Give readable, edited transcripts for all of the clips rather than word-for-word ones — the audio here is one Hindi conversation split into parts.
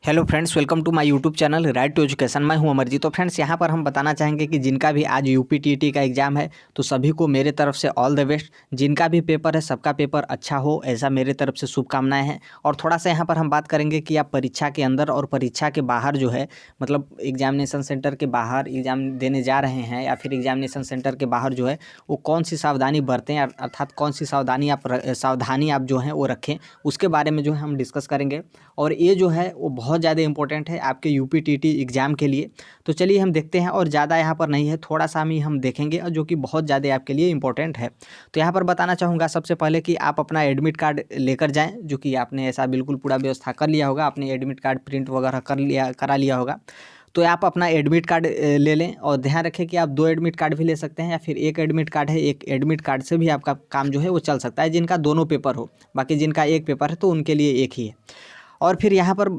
Hello friends, welcome to my YouTube channel right to education. मैं हूं अमरजीत। तो फ्रेंड्स, यहां पर हम बताना चाहेंगे कि जिनका भी आज यूपीटीटी का एग्ज़ाम है तो सभी को मेरे तरफ से ऑल द बेस्ट। जिनका भी पेपर है सबका पेपर अच्छा हो, ऐसा मेरे तरफ से शुभकामनाएं हैं। और थोड़ा सा यहां पर हम बात करेंगे कि आप परीक्षा के अंदर और परीक्षा के बाहर जो है, मतलब एग्जामिनेशन सेंटर के बाहर एग्ज़ाम देने जा रहे हैं या फिर एग्जामिनेशन सेंटर के बाहर जो है वो कौन सी सावधानी बरतें, अर्थात कौन सी सावधानी आप जो हैं वो रखें, उसके बारे में जो है हम डिस्कस करेंगे। और ये जो है वो बहुत ज़्यादा इंपॉर्टेंट है आपके यूपीटीटी एग्ज़ाम के लिए। तो चलिए हम देखते हैं, और ज़्यादा यहाँ पर नहीं है, थोड़ा सा हम देखेंगे और जो कि बहुत ज़्यादा आपके लिए इंपॉर्टेंट है। तो यहाँ पर बताना चाहूँगा सबसे पहले कि आप अपना एडमिट कार्ड लेकर जाएँ, जो कि आपने ऐसा बिल्कुल पूरा व्यवस्था कर लिया होगा, आपने एडमिट कार्ड प्रिंट वगैरह करा लिया होगा। तो आप अपना एडमिट कार्ड ले लें, और ध्यान रखें कि आप 2 एडमिट कार्ड भी ले सकते हैं या फिर 1 एडमिट कार्ड है, 1 एडमिट कार्ड से भी आपका काम जो है वो चल सकता है, जिनका दोनों पेपर हो। बाकी जिनका एक पेपर है तो उनके लिए एक ही है। और फिर यहाँ पर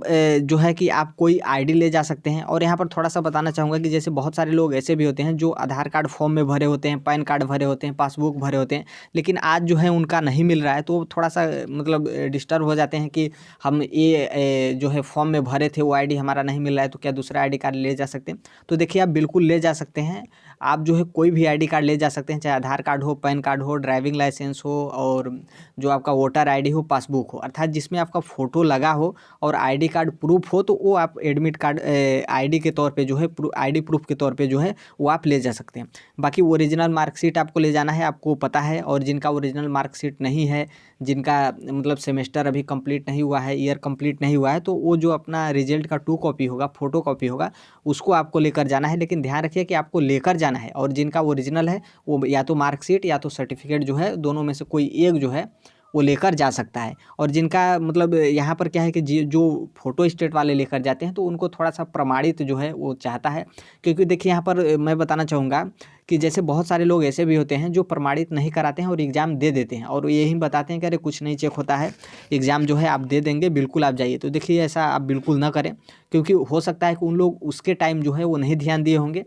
जो है कि आप कोई आईडी ले जा सकते हैं। और यहाँ पर थोड़ा-सा बताना चाहूँगा कि जैसे बहुत सारे लोग ऐसे भी होते हैं जो आधार कार्ड फॉर्म में भरे होते हैं, पैन कार्ड भरे होते हैं, पासबुक भरे होते हैं, लेकिन आज जो है उनका नहीं मिल रहा है, तो वो थोड़ा-सा मतलब डिस्टर्ब हो जाते हैं कि हम ये जो है फॉर्म में भरे थे वो आईडी हमारा नहीं मिल रहा है, तो क्या दूसरा आईडी कार्ड ले जा सकते हैं? तो देखिए, आप बिल्कुल ले जा सकते हैं। आप जो है कोई भी आईडी कार्ड ले जा सकते हैं, चाहे आधार कार्ड हो, पैन कार्ड हो, ड्राइविंग लाइसेंस हो, और जो आपका वोटर आईडी हो, पासबुक हो, अर्थात जिसमें आपका फ़ोटो लगा हो और आईडी कार्ड प्रूफ हो, तो वो आप एडमिट कार्ड आईडी के तौर पे जो है आईडी प्रूफ के तौर पे जो है वो आप ले जा सकते हैं। बाकी ओरिजिनल मार्कशीट आपको ले जाना है, आपको पता है। और जिनका ओरिजिनल मार्कशीट नहीं है, जिनका मतलब सेमेस्टर अभी कंप्लीट नहीं हुआ है, ईयर कंप्लीट नहीं हुआ है, तो वो जो अपना रिजल्ट का 2 कॉपी होगा, फोटो कॉपी होगा, उसको आपको लेकर जाना है। लेकिन ध्यान रखिए कि आपको लेकर जाना है, और जिनका ओरिजिनल है वो या तो मार्कशीट या तो सर्टिफिकेट जो है, दोनों में से कोई एक जो है वो लेकर जा सकता है। और जिनका मतलब यहाँ पर क्या है कि जो फ़ोटो स्टेट वाले लेकर जाते हैं तो उनको थोड़ा-सा प्रमाणित जो है वो चाहता है। क्योंकि देखिए, यहाँ पर मैं बताना चाहूँगा कि जैसे बहुत सारे लोग ऐसे भी होते हैं जो प्रमाणित नहीं कराते हैं और एग्ज़ाम दे देते हैं, और यही बताते हैं कि अरे कुछ नहीं चेक होता है, एग्ज़ाम जो है आप दे देंगे, बिल्कुल आप जाइए। तो देखिए, ऐसा आप बिल्कुल ना करें, क्योंकि हो सकता है कि उन लोग उसके टाइम जो है वो नहीं ध्यान दिए होंगे।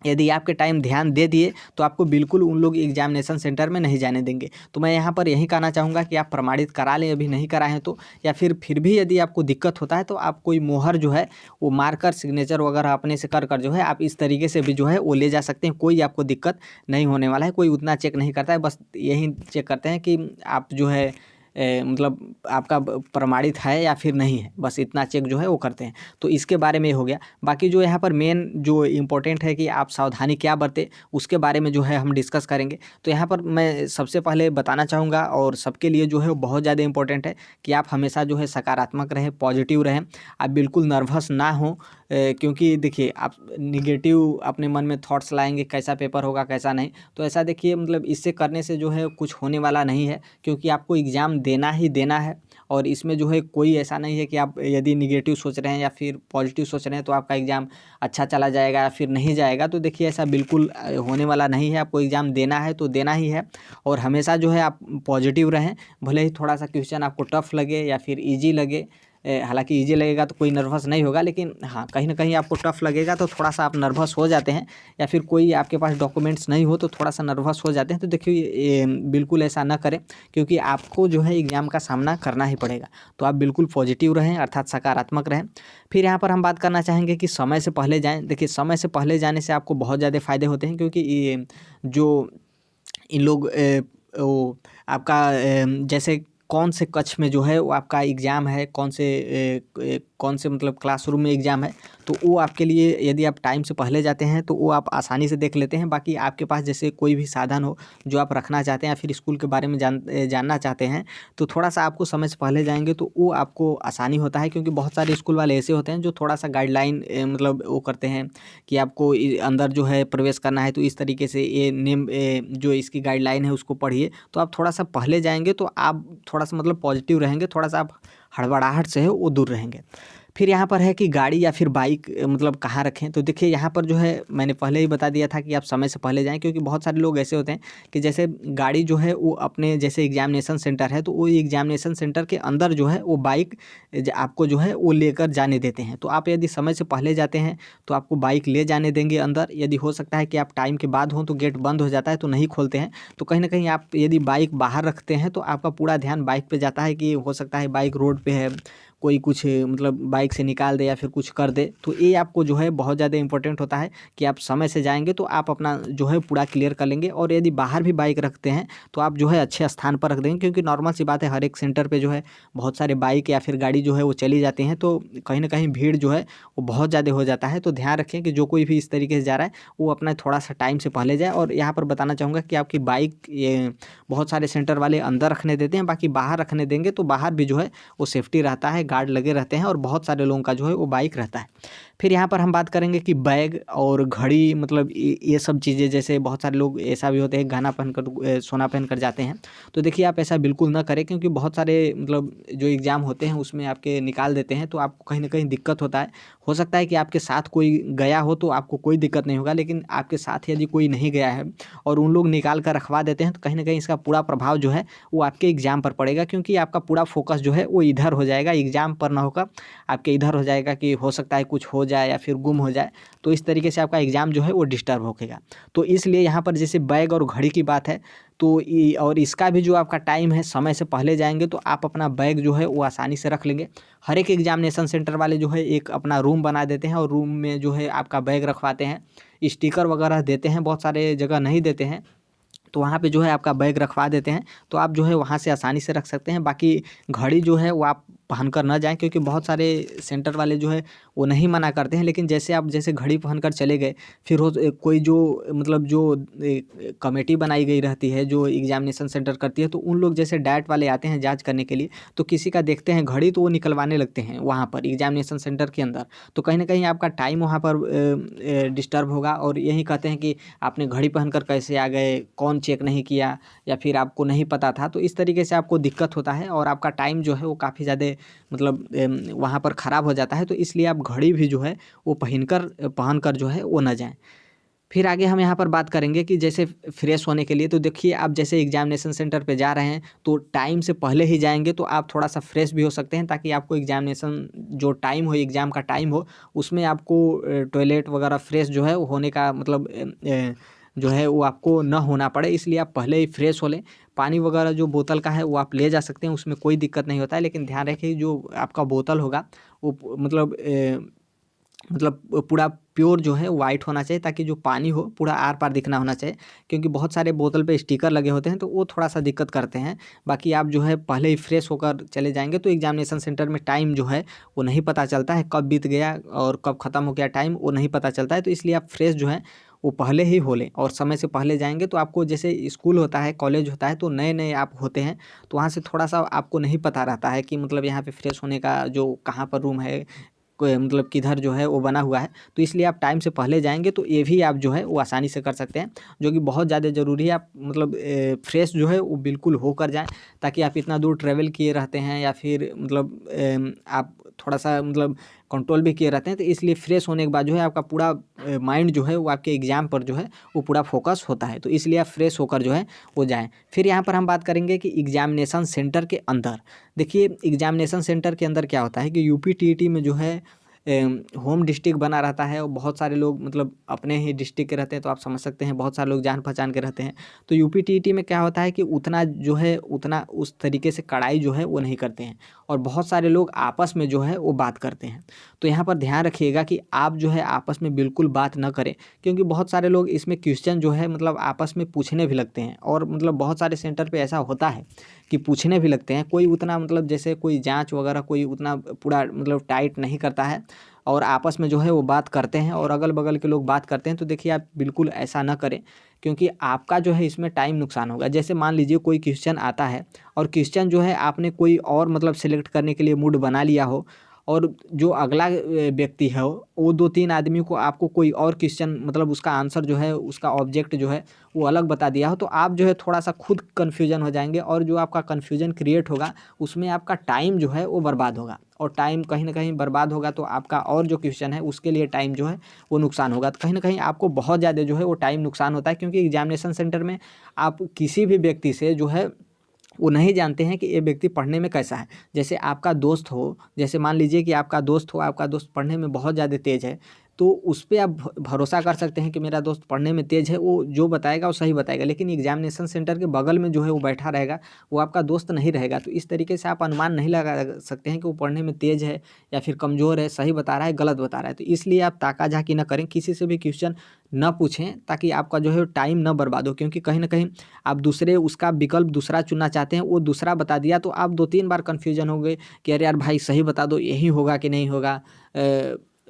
यदि आपके टाइम ध्यान दे दिए तो आपको बिल्कुल उन लोग एग्जामिनेशन सेंटर में नहीं जाने देंगे। तो मैं यहाँ पर यही कहना चाहूँगा कि आप प्रमाणित करा लें, अभी नहीं कराएँ तो। या फिर भी यदि आपको दिक्कत होता है तो आप कोई मोहर जो है वो मारकर सिग्नेचर वगैरह अपने से कर जो है आप इस तरीके से भी जो है वो ले जा सकते हैं। कोई आपको दिक्कत नहीं होने वाला है, कोई उतना चेक नहीं करता है, बस यही चेक करते हैं कि आप जो है मतलब आपका प्रमाणित है या फिर नहीं है, बस इतना चेक जो है वो करते हैं। तो इसके बारे में हो गया। बाकी जो यहाँ पर मेन जो इम्पोर्टेंट है कि आप सावधानी क्या बरतें, उसके बारे में जो है हम डिस्कस करेंगे। तो यहाँ पर मैं सबसे पहले बताना चाहूँगा, और सबके लिए जो है वो बहुत ज़्यादा इम्पोर्टेंट है कि आप हमेशा जो है सकारात्मक रहें, पॉजिटिव रहें। आप बिल्कुल नर्वस ना हों, क्योंकि देखिए, आप निगेटिव अपने मन में थॉट्स लाएँगे, कैसा पेपर होगा कैसा नहीं। तो ऐसा देखिए, मतलब इससे करने से जो है कुछ होने वाला नहीं है, क्योंकि आपको एग्ज़ाम देना ही देना है। और इसमें जो है कोई ऐसा नहीं है कि आप यदि निगेटिव सोच रहे हैं या फिर पॉजिटिव सोच रहे हैं तो आपका एग्ज़ाम अच्छा चला जाएगा या फिर नहीं जाएगा। तो देखिए, ऐसा बिल्कुल होने वाला नहीं है। आपको एग्ज़ाम देना है तो देना ही है, और हमेशा जो है आप पॉजिटिव रहें। भले ही थोड़ा सा क्वेश्चन आपको टफ लगे या फिर ईजी लगे, हालाँकि ईज़ी लगेगा तो कोई नर्वस नहीं होगा, लेकिन हाँ, कहीं न कहीं आपको टफ लगेगा तो थोड़ा-सा आप नर्वस हो जाते हैं, या फिर कोई आपके पास डॉक्यूमेंट्स नहीं हो तो थोड़ा-सा नर्वस हो जाते हैं। तो देखिए, बिल्कुल ऐसा ना करें, क्योंकि आपको जो है एग्ज़ाम का सामना करना ही पड़ेगा। तो आप बिल्कुल पॉजिटिव रहें, अर्थात सकारात्मक रहें। फिर यहाँ पर हम बात करना चाहेंगे कि समय से पहले जाएँ। देखिए, समय से पहले जाने से आपको बहुत ज़्यादा फ़ायदे होते हैं, क्योंकि ये जो इन लोग वो आपका जैसे कौन से कक्ष में जो है वो आपका एग्ज़ाम है, कौन से मतलब क्लासरूम में एग्ज़ाम है, तो वो आपके लिए यदि आप टाइम से पहले जाते हैं तो वो आप आसानी से देख लेते हैं। बाकी आपके पास जैसे कोई भी साधन हो जो आप रखना चाहते हैं या फिर स्कूल के बारे में जानना चाहते हैं, तो थोड़ा-सा आपको समय से पहले जाएँगे तो वो आपको आसानी होता है। क्योंकि बहुत सारे स्कूल वाले ऐसे होते हैं जो थोड़ा-सा गाइडलाइन मतलब वो करते हैं कि आपको अंदर जो है प्रवेश करना है तो इस तरीके से ये नेम जो इसकी गाइडलाइन है उसको पढ़िए। तो आप थोड़ा-सा पहले जाएँगे तो आप थोड़ा-सा मतलब पॉजिटिव रहेंगे, थोड़ा-सा आप हड़बड़ाहट से है वो दूर रहेंगे। फिर यहाँ पर है कि गाड़ी या फिर बाइक मतलब कहाँ रखें। तो देखिए, यहाँ पर जो है मैंने पहले ही बता दिया था कि आप समय से पहले जाएँ, क्योंकि बहुत सारे लोग ऐसे होते हैं कि जैसे गाड़ी जो है वो अपने जैसे एग्जामिनेशन सेंटर है तो वो एग्जामिनेशन सेंटर के अंदर जो है वो बाइक आपको जो है वो लेकर जाने देते हैं। तो आप यदि समय से पहले जाते हैं तो आपको बाइक ले जाने देंगे अंदर। यदि हो सकता है कि आप टाइम के बाद हों तो गेट बंद हो जाता है तो नहीं खोलते हैं। तो कहीं न कहीं आप यदि बाइक बाहर रखते हैं तो आपका पूरा ध्यान बाइक पे जाता है कि हो सकता है बाइक रोड पे है, कोई कुछ मतलब बाइक से निकाल दे या फिर कुछ कर दे, तो ये आपको जो है बहुत ज़्यादा इंपॉर्टेंट होता है कि आप समय से जाएंगे तो आप अपना जो है पूरा क्लियर कर लेंगे। और यदि बाहर भी बाइक रखते हैं तो आप जो है अच्छे स्थान पर रख देंगे, क्योंकि नॉर्मल सी बात है हर एक सेंटर पे जो है बहुत सारे बाइक या फिर गाड़ी जो है वो चली जाती हैं, तो कहीं ना कहीं भीड़ जो है वो बहुत ज़्यादा हो जाता है। तो ध्यान रखें कि जो कोई भी इस तरीके से जा रहा है वो अपना थोड़ा सा टाइम से पहले जाए। और यहाँ पर बताना चाहूँगा कि आपकी बाइक ये बहुत सारे सेंटर वाले अंदर रखने देते हैं, बाकी बाहर रखने देंगे तो बाहर भी जो है वो सेफ्टी रहता है, गार्ड लगे रहते हैं और बहुत सारे लोगों का जो है वो बाइक रहता है। फिर यहाँ पर हम बात करेंगे कि बैग और घड़ी, मतलब ये सब चीज़ें, जैसे बहुत सारे लोग ऐसा भी होते हैं गहना पहनकर सोना पहनकर जाते हैं, तो देखिए आप ऐसा बिल्कुल ना करें, क्योंकि बहुत सारे मतलब जो एग्ज़ाम होते हैं उसमें आपके निकाल देते हैं, तो आपको कहीं ना कहीं दिक्कत होता है। हो सकता है कि आपके साथ कोई गया हो तो आपको कोई दिक्कत नहीं होगा, लेकिन आपके साथ यदि कोई नहीं गया है और उन लोग निकाल कर रखवा देते हैं तो कहीं ना कहीं इसका पूरा प्रभाव जो है वो आपके एग्ज़ाम पर पड़ेगा, क्योंकि आपका पूरा फोकस जो है वो इधर हो जाएगा, एग्ज़ाम पर ना होकर आपके इधर हो जाएगा कि हो सकता है कुछ हो जाए या फिर गुम हो जाए, तो इस तरीके से आपका एग्ज़ाम जो है वो डिस्टर्ब होगा। तो इसलिए यहाँ पर जैसे बैग और घड़ी की बात है, तो और इसका भी जो आपका टाइम है समय से पहले जाएंगे तो आप अपना बैग जो है वो आसानी से रख लेंगे। हर एक एग्जामिनेशन सेंटर वाले जो है एक अपना रूम बना देते हैं और रूम में जो है आपका बैग रखवाते हैं, स्टिकर वगैरह देते हैं, बहुत सारे जगह नहीं देते हैं, तो वहाँ पे जो है आपका बैग रखवा देते हैं, तो आप जो है वहाँ से आसानी से रख सकते हैं। बाकी घड़ी जो है वो आप पहनकर ना जाएँ, क्योंकि बहुत सारे सेंटर वाले जो है वो नहीं मना करते हैं, लेकिन जैसे आप जैसे घड़ी पहनकर चले गए, फिर कोई जो मतलब जो कमेटी बनाई गई रहती है जो एग्जामिनेशन सेंटर करती है, तो उन लोग जैसे डाइट वाले आते हैं जाँच करने के लिए, तो किसी का देखते हैं घड़ी तो वो निकलवाने लगते हैं वहाँ पर एग्जामिनेशन सेंटर के अंदर, तो कहीं ना कहीं आपका टाइम वहाँ पर डिस्टर्ब होगा। और यही कहते हैं कि आपने घड़ी पहनकर कैसे आ गए, कौन चेक नहीं किया या फिर आपको नहीं पता था, तो इस तरीके से आपको दिक्कत होता है और आपका टाइम जो है वो काफ़ी ज़्यादा मतलब वहाँ पर ख़राब हो जाता है। तो इसलिए आप घड़ी भी जो है वो पहनकर जो है वो ना जाएँ। फिर आगे हम यहाँ पर बात करेंगे कि जैसे फ्रेश होने के लिए, तो देखिए आप जैसे एग्जामिनेशन सेंटर पे जा रहे हैं तो टाइम से पहले ही जाएंगे तो आप थोड़ा सा फ्रेश भी हो सकते हैं, ताकि आपको एग्जामिनेशन जो टाइम हो, एग्ज़ाम का टाइम हो, उसमें आपको टॉयलेट वगैरह फ्रेश जो है वो होने का मतलब जो है वो आपको न होना पड़े, इसलिए आप पहले ही फ्रेश हो लें। पानी वगैरह जो बोतल का है वो आप ले जा सकते हैं, उसमें कोई दिक्कत नहीं होता है, लेकिन ध्यान रखिए जो आपका बोतल होगा वो मतलब पूरा प्योर जो है वाइट होना चाहिए, ताकि जो पानी हो पूरा आर पार दिखना होना चाहिए, क्योंकि बहुत सारे बोतल पे स्टिकर लगे होते हैं तो वो थोड़ा सा दिक्कत करते हैं। बाकी आप जो है पहले ही फ्रेश होकर चले जाएंगे तो एग्जामिनेशन सेंटर में टाइम जो है वो नहीं पता चलता है, कब बीत गया और कब ख़त्म हो गया टाइम वो नहीं पता चलता है। तो इसलिए आप फ्रेश जो है वो पहले ही हो लें और समय से पहले जाएंगे, तो आपको जैसे स्कूल होता है, कॉलेज होता है, तो नए नए आप होते हैं तो वहाँ से थोड़ा सा आपको नहीं पता रहता है कि मतलब यहाँ पे फ्रेश होने का जो कहाँ पर रूम है, कोई मतलब किधर जो है वो बना हुआ है, तो इसलिए आप टाइम से पहले जाएंगे तो ये भी आप जो है वो आसानी से कर सकते हैं, जो कि बहुत ज़्यादा ज़रूरी है। आप मतलब फ्रेश जो है वो बिल्कुल होकर जाएं, ताकि आप इतना दूर ट्रैवल किए रहते हैं या फिर मतलब आप थोड़ा सा मतलब कंट्रोल भी किए रहते हैं, तो इसलिए फ्रेश होने के बाद जो है आपका पूरा माइंड जो है वो आपके एग्ज़ाम पर जो है वो पूरा फोकस होता है, तो इसलिए आप फ्रेश होकर जो है वो जाएँ। फिर यहाँ पर हम बात करेंगे कि एग्जामिनेशन सेंटर के अंदर, देखिए एग्जामिनेशन सेंटर के अंदर क्या होता है कि यूपी टीईटी में जो है होम डिस्ट्रिक्ट बना रहता है और बहुत सारे लोग मतलब अपने ही डिस्ट्रिक्ट के रहते हैं, तो आप समझ सकते हैं बहुत सारे लोग जान पहचान के रहते हैं। तो यूपी टीईटी में क्या होता है कि उतना जो है उतना उस तरीके से कड़ाई जो है वो नहीं करते हैं और बहुत सारे लोग आपस में जो है वो बात करते हैं। तो यहाँ पर ध्यान रखिएगा कि आप जो है आपस में बिल्कुल बात न करें, क्योंकि बहुत सारे लोग इसमें क्वेश्चन जो है मतलब आपस में पूछने भी लगते हैं और मतलब बहुत सारे सेंटर पे ऐसा होता है कि पूछने भी लगते हैं। कोई उतना मतलब जैसे कोई जांच वगैरह कोई उतना पूरा मतलब टाइट नहीं करता है और आपस में जो है वो बात करते हैं और अगल बगल के लोग बात करते हैं, तो देखिए आप बिल्कुल ऐसा ना करें, क्योंकि आपका जो है इसमें टाइम नुकसान होगा। जैसे मान लीजिए कोई क्वेश्चन आता है और क्वेश्चन जो है आपने कोई और मतलब सेलेक्ट करने के लिए मूड बना लिया हो और जो अगला व्यक्ति है वो 2-3 आदमी को आपको कोई और क्वेश्चन मतलब उसका आंसर जो है उसका ऑब्जेक्ट जो है वो अलग बता दिया हो, तो आप जो है थोड़ा सा खुद कन्फ्यूजन हो जाएंगे और जो आपका कन्फ्यूजन क्रिएट होगा उसमें आपका टाइम जो है वो बर्बाद होगा और टाइम कहीं ना कहीं बर्बाद होगा तो आपका और जो क्वेश्चन है उसके लिए टाइम जो है वो नुकसान होगा। तो कहीं ना कहीं आपको बहुत ज़्यादा जो है वो टाइम नुकसान होता है, क्योंकि एग्जामिनेशन सेंटर में आप किसी भी व्यक्ति से जो है वो नहीं जानते हैं कि ये व्यक्ति पढ़ने में कैसा है। जैसे आपका दोस्त हो, जैसे मान लीजिए कि आपका दोस्त हो, आपका दोस्त पढ़ने में बहुत ज़्यादा तेज़ है, तो उस पे आप भरोसा कर सकते हैं कि मेरा दोस्त पढ़ने में तेज़ है, वो जो बताएगा वो सही बताएगा। लेकिन एग्जामिनेशन सेंटर के बगल में जो है वो बैठा रहेगा, वो आपका दोस्त नहीं रहेगा। तो इस तरीके से आप अनुमान नहीं लगा सकते हैं कि वो पढ़ने में तेज़ है या फिर कमज़ोर है, सही बता रहा है, गलत बता रहा है। तो इसलिए आप ताका-झाकी ना करें, किसी से भी क्वेश्चन ना पूछें, ताकि आपका जो है टाइम ना बर्बाद हो। क्योंकि कहीं न कहीं आप दूसरे उसका विकल्प दूसरा चुनना चाहते हैं, वो दूसरा बता दिया तो आप 2-3 बार कन्फ्यूज़न हो गए कि अरे यार भाई सही बता दो, यही होगा कि नहीं होगा।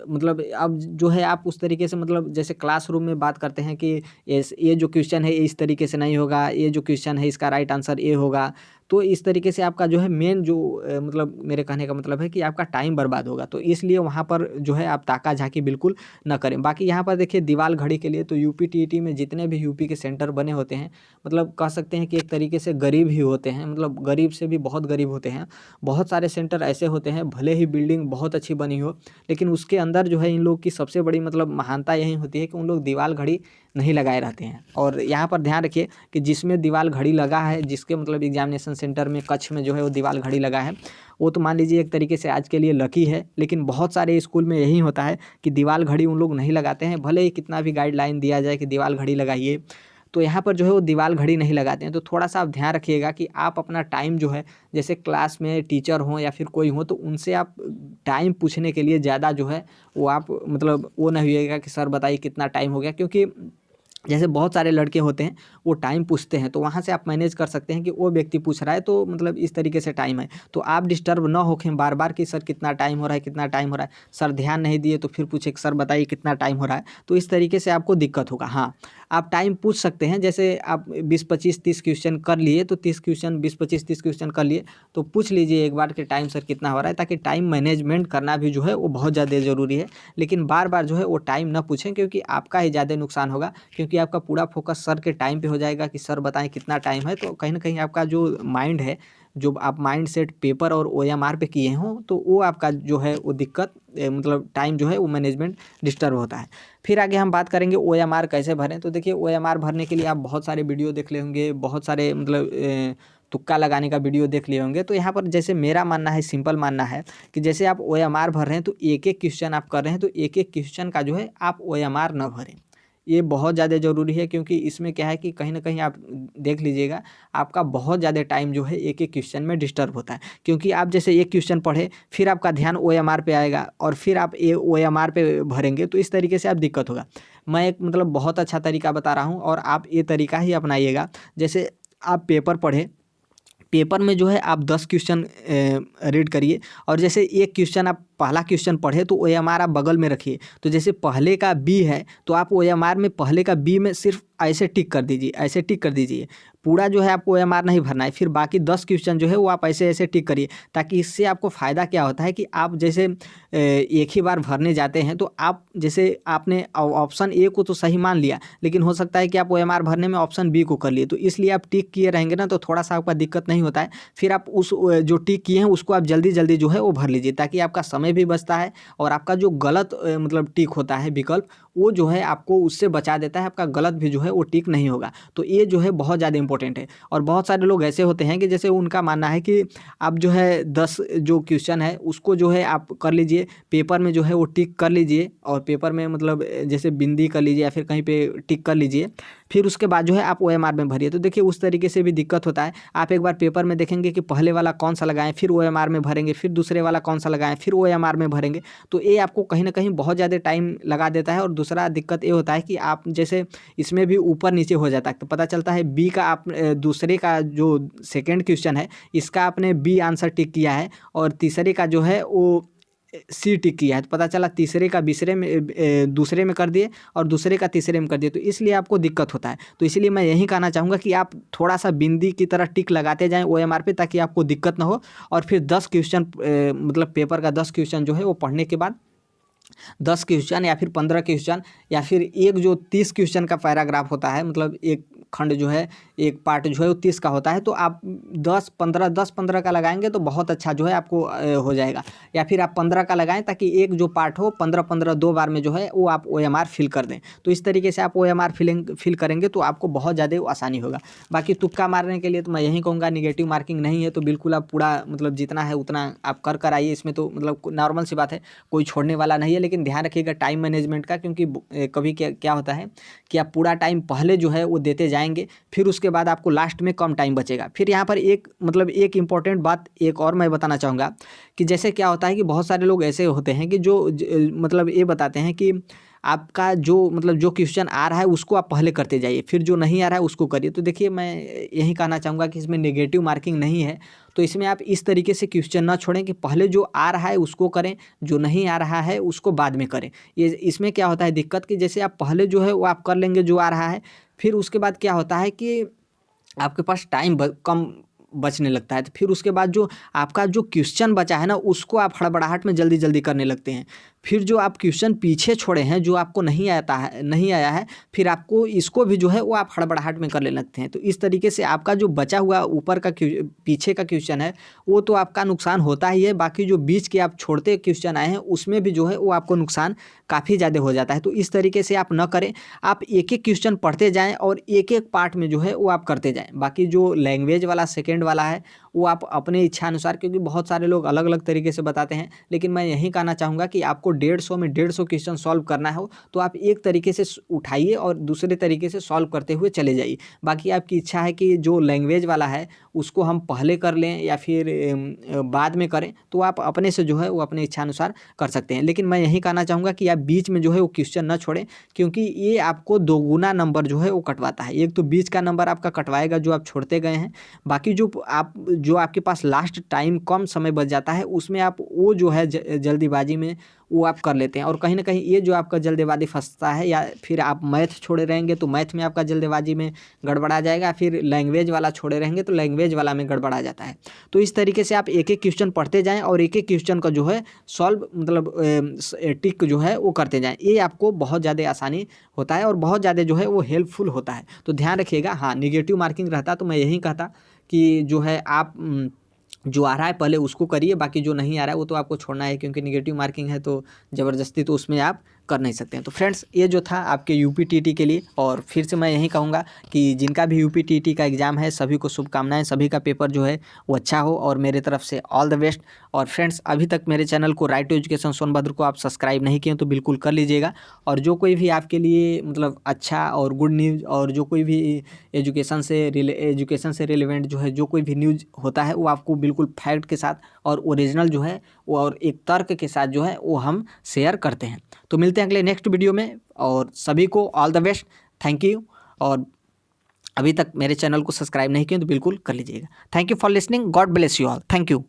मतलब अब जो है आप उस तरीके से, मतलब जैसे क्लासरूम में बात करते हैं कि ये जो क्वेश्चन है ये इस तरीके से नहीं होगा, ये जो क्वेश्चन है इसका राइट आंसर ये होगा। तो इस तरीके से आपका जो है मेन जो मतलब मेरे कहने का मतलब है कि आपका टाइम बर्बाद होगा। तो इसलिए वहाँ पर जो है आप ताका-झाकी बिल्कुल ना करें। बाकी यहाँ पर देखिए दीवाल घड़ी के लिए तो यूपी टीईटी में जितने भी यूपी के सेंटर बने होते हैं, मतलब कह सकते हैं कि एक तरीके से गरीब ही होते हैं, मतलब गरीब से भी बहुत गरीब होते हैं। बहुत सारे सेंटर ऐसे होते हैं, भले ही बिल्डिंग बहुत अच्छी बनी हो, लेकिन उसके अंदर जो है इन लोग की सबसे बड़ी मतलब महानता यही होती है कि उन लोग दीवाल घड़ी नहीं लगाए रहते हैं। और यहाँ पर ध्यान रखिए कि जिसमें दीवाल घड़ी लगा है, जिसके मतलब एग्जामिनेशन सेंटर में कक्ष में जो है वो दीवाल घड़ी लगा है, वो तो मान लीजिए एक तरीके से आज के लिए लकी है। लेकिन बहुत सारे स्कूल में यही होता है कि दीवाल घड़ी उन लोग नहीं लगाते हैं, भले ही कितना भी गाइडलाइन दिया जाए कि दीवाल घड़ी लगाइए, तो यहाँ पर जो है वो दीवाल घड़ी नहीं लगाते हैं। तो थोड़ा-सा आप ध्यान रखिएगा कि आप अपना टाइम जो है, जैसे क्लास में टीचर हों या फिर कोई हो, तो उनसे आप टाइम पूछने के लिए ज़्यादा जो है वो आप मतलब वो ना होइएगा कि सर बताइए कितना टाइम हो गया। क्योंकि जैसे बहुत सारे लड़के होते हैं, वो टाइम पूछते हैं, तो वहाँ से आप मैनेज कर सकते हैं कि वो व्यक्ति पूछ रहा है तो मतलब इस तरीके से टाइम है। तो आप डिस्टर्ब ना होखें बार-बार कि सर कितना टाइम हो रहा है, कितना टाइम हो रहा है। सर ध्यान नहीं दिए तो फिर पूछे कि सर बताइए कितना टाइम हो रहा है। तो इस तरीके से आपको दिक्कत होगा। हाँ, आप टाइम पूछ सकते हैं, जैसे आप 20, 25, 30 क्वेश्चन कर लिए, तो 30 क्वेश्चन 20, 25, 30 क्वेश्चन कर लिए, तो पूछ लीजिए एक बार कि टाइम सर कितना हो रहा है, ताकि टाइम मैनेजमेंट करना भी जो है वो बहुत ज़्यादा ज़रूरी है। लेकिन बार-बार जो है वो टाइम ना पूछें, क्योंकि आपका ही ज़्यादा नुकसान होगा। क्योंकि आपका पूरा फोकस सर के टाइम पे हो जाएगा कि सर बताएँ कितना टाइम है, तो कहीं न कहीं आपका जो माइंड है, जो आप माइंड सेट पेपर और ओएमआर पे किए हों, तो वो आपका जो है वो दिक्कत मतलब टाइम जो है वो मैनेजमेंट डिस्टर्ब होता है। फिर आगे हम बात करेंगे ओएमआर कैसे भरें। तो देखिए ओएमआर भरने के लिए आप बहुत सारे वीडियो देख लिए होंगे, बहुत सारे मतलब तुक्का लगाने का वीडियो देख लिए होंगे। तो यहाँ पर जैसे मेरा मानना है, सिंपल मानना है कि जैसे आप ओएमआर भर रहे हैं, तो एक-एक क्वेश्चन आप कर रहे हैं, तो एक-एक क्वेश्चन का जो है आप ओएमआर ना भरें। ये बहुत ज़्यादा ज़रूरी है, क्योंकि इसमें क्या है कि कहीं न कहीं आप देख लीजिएगा, आपका बहुत ज़्यादा टाइम जो है एक-एक क्वेश्चन में डिस्टर्ब होता है। क्योंकि आप जैसे एक क्वेश्चन पढ़े, फिर आपका ध्यान ओएमआर पे आएगा और फिर आप ए ओएमआर पे भरेंगे, तो इस तरीके से आप दिक्कत होगा। मैं एक मतलब बहुत अच्छा तरीका बता रहा हूँ और आप ये तरीका ही अपनाइएगा। जैसे आप पेपर पढ़े, पेपर में जो है आप 10 क्वेश्चन रीड करिए, और जैसे एक क्वेश्चन आप पहला क्वेश्चन पढ़े तो ओएमआर आप बगल में रखिए। तो जैसे पहले का बी है, तो आप ओएमआर में पहले का बी में सिर्फ ऐसे टिक कर दीजिए, ऐसे टिक कर दीजिए। पूरा जो है आपको ओएमआर नहीं भरना है। फिर बाकी 10 क्वेश्चन जो है वो आप ऐसे-ऐसे टिक करिए, ताकि इससे आपको फ़ायदा क्या होता है कि आप जैसे एक ही बार भरने जाते हैं, तो आप जैसे आपने ऑप्शन ए को तो सही मान लिया, लेकिन हो सकता है कि आप ओएमआर भरने में ऑप्शन बी को कर लिए, तो इसलिए आप टिक किए रहेंगे ना, तो थोड़ा-सा आपका दिक्कत नहीं होता है। फिर आप उस जो टिक किए हैं उसको आप जल्दी-जल्दी जो है वो भर लीजिए, ताकि आपका समय भी बचता है और आपका जो गलत मतलब टिक होता है विकल्प, वो जो है आपको उससे बचा देता है, आपका गलत भी जो है वो टिक नहीं होगा। तो ये जो है बहुत ज़्यादा इंपॉर्टेंट है। और बहुत सारे लोग ऐसे होते हैं कि जैसे उनका मानना है कि आप जो है 10 जो क्वेश्चन है उसको जो है आप कर लीजिए, पेपर में जो है वो टिक कर लीजिए, और पेपर में मतलब जैसे बिंदी कर लीजिए या फिर कहीं पे टिक कर लीजिए, फिर उसके बाद जो है आप ओएमआर में भरिए। तो देखिए उस तरीके से भी दिक्कत होता है। आप एक बार पेपर में देखेंगे कि पहले वाला कौन-सा लगाएँ, फिर ओएमआर में भरेंगे, फिर दूसरे वाला कौन-सा लगाएँ, फिर ओएमआर में भरेंगे। तो ये आपको कहीं न कहीं बहुत ज़्यादा टाइम लगा देता है। और दूसरा दिक्कत ये होता है कि आप जैसे इसमें भी ऊपर-नीचे हो जाता है। तो पता चलता है बी का आप दूसरे का जो सेकंड क्वेश्चन है, इसका आपने बी आंसर टिक किया है, और तीसरे का जो है वो सी टिक किया है। तो पता चला तीसरे का दूसरे में कर दिए और दूसरे का तीसरे में कर दिए, तो इसलिए आपको दिक्कत होता है। तो इसलिए मैं यही कहना चाहूँगा कि आप थोड़ा-सा बिंदी की तरह टिक लगाते जाएँ ओएमआर पे, ताकि आपको दिक्कत ना हो। और फिर 10 क्वेश्चन मतलब पेपर का 10 क्वेश्चन जो है वो पढ़ने के बाद 10 क्वेश्चन या फिर 15 क्वेश्चन, या फिर एक जो 30 क्वेश्चन का पैराग्राफ होता है, मतलब एक खंड जो है, एक पार्ट जो है वो 30 का होता है, तो आप 10-15 का लगाएंगे तो बहुत अच्छा जो है आपको हो जाएगा। या फिर आप 15 का लगाएं ताकि एक जो पार्ट हो 15-15 दो बार में जो है वो आप OMR फिल कर दें। तो इस तरीके से आप OMR फिल करेंगे तो आपको बहुत ज़्यादा आसानी होगा। बाकी तुक्का मारने के लिए तो मैं यही कहूँगा, निगेटिव मार्किंग नहीं है तो बिल्कुल आप पूरा मतलब जितना है उतना आप कर आइए। इसमें तो मतलब नॉर्मल सी बात है, कोई छोड़ने वाला नहीं है। लेकिन ध्यान रखिएगा टाइम मैनेजमेंट का, क्योंकि कभी क्या होता है कि आप पूरा टाइम पहले जो है वो देते जाएंगे, फिर उसके बाद आपको लास्ट में कम टाइम बचेगा। फिर यहाँ पर एक इम्पॉर्टेंट बात एक और मैं बताना चाहूँगा कि जैसे क्या होता है कि बहुत सारे लोग ऐसे होते हैं कि जो मतलब ये बताते हैं कि आपका जो क्वेश्चन आ रहा है उसको आप पहले करते जाइए, फिर जो नहीं आ रहा है उसको करिए। तो देखिए मैं यही कहना चाहूँगा कि इसमें नेगेटिव मार्किंग नहीं है। तो इसमें आप इस तरीके से क्वेश्चन ना छोड़ें कि पहले जो आ रहा है उसको करें, जो नहीं आ रहा है उसको बाद में करें। ये इसमें क्या होता है दिक्कत कि जैसे आप पहले जो है वो आप कर लेंगे जो आ रहा है, फिर उसके बाद क्या होता है कि आपके पास टाइम कम बचने लगता है। तो फिर उसके बाद जो आपका जो क्वेश्चन बचा है ना, उसको आप हड़बड़ाहट में जल्दी करने लगते हैं। फिर जो आप क्वेश्चन पीछे छोड़े हैं, जो आपको नहीं आया है, फिर आपको इसको भी जो है वो आप हड़बड़ाहट में करने लगते हैं। तो इस तरीके से आपका जो बचा हुआ ऊपर का पीछे का क्वेश्चन है वो तो आपका नुकसान होता ही है, बाकी जो बीच के आप छोड़ते क्वेश्चन आए हैं उसमें भी जो है वो आपको नुकसान काफ़ी ज़्यादा हो जाता है। तो इस तरीके से आप न करें, आप एक क्वेश्चन पढ़ते जाएँ और एक पार्ट में जो है वो आप करते जाएँ। बाकी जो लैंग्वेज वाला सेकेंड वाला है वो आप अपने इच्छा अनुसार, क्योंकि बहुत सारे लोग अलग अलग तरीके से बताते हैं, लेकिन मैं यही कहना चाहूँगा कि आपको 150 में 150 क्वेश्चन सॉल्व करना हो तो आप एक तरीके से उठाइए और दूसरे तरीके से सॉल्व करते हुए चले जाइए। बाकी आपकी इच्छा है कि जो लैंग्वेज वाला है उसको हम पहले कर लें या फिर बाद में करें, तो आप अपने से जो है वो अपने इच्छा अनुसार कर सकते हैं। लेकिन मैं यही कहना चाहूँगा कि आप बीच में जो है वो क्वेश्चन न छोड़ें, क्योंकि ये आपको दोगुना नंबर जो है वो कटवाता है। एक तो बीच का नंबर आपका कटवाएगा जो आप छोड़ते गए हैं, बाकी जो आपके पास लास्ट टाइम कम समय बच जाता है उसमें आप वो जो है जल्दीबाजी में वो आप कर लेते हैं। और कहीं ना कहीं ये जो आपका जल्दीबाजी फंसता है, या फिर आप मैथ छोड़े रहेंगे तो मैथ में आपका जल्दीबाजी में गड़बड़ा जाएगा, फिर लैंग्वेज वाला छोड़े रहेंगे तो लैंग्वेज वाला में गड़बड़ा जाता है। तो इस तरीके से आप एक क्वेश्चन पढ़ते जाएँ और एक क्वेश्चन का जो है सॉल्व मतलब टिक जो है वो करते जाएँ। ये आपको बहुत ज़्यादा आसानी होता है और बहुत ज़्यादा जो है वो हेल्पफुल होता है। तो ध्यान रखिएगा। हाँ, निगेटिव मार्किंग रहता तो मैं यही कहता कि जो है आप जो आ रहा है पहले उसको करिए, बाकी जो नहीं आ रहा है वो तो आपको छोड़ना है, क्योंकि निगेटिव मार्किंग है तो ज़बरदस्ती तो उसमें आप कर नहीं सकते हैं। तो फ्रेंड्स, ये जो था आपके यूपीटीटी के लिए, और फिर से मैं यही कहूँगा कि जिनका भी यूपीटीटी का एग्ज़ाम है सभी को शुभकामनाएं, सभी का पेपर जो है वो अच्छा हो, और मेरे तरफ से ऑल द बेस्ट। और फ्रेंड्स, अभी तक मेरे चैनल को राइट टू एजुकेशन सोनभद्र को आप सब्सक्राइब नहीं किए तो बिल्कुल कर लीजिएगा। और जो कोई भी आपके लिए मतलब अच्छा और गुड न्यूज़, और जो कोई भी एजुकेशन से रिलेवेंट जो है जो कोई भी न्यूज़ होता है वो आपको बिल्कुल फैक्ट के साथ और ओरिजिनल जो है वो और एक तर्क के साथ जो है वो हम शेयर करते हैं। तो मिलते हैं अगले नेक्स्ट वीडियो में, और सभी को all the best. Thank you. और अभी तक मेरे चैनल को सब्सक्राइब नहीं किए तो बिल्कुल कर लीजिएगा। Thank you for listening. God bless you all. Thank you.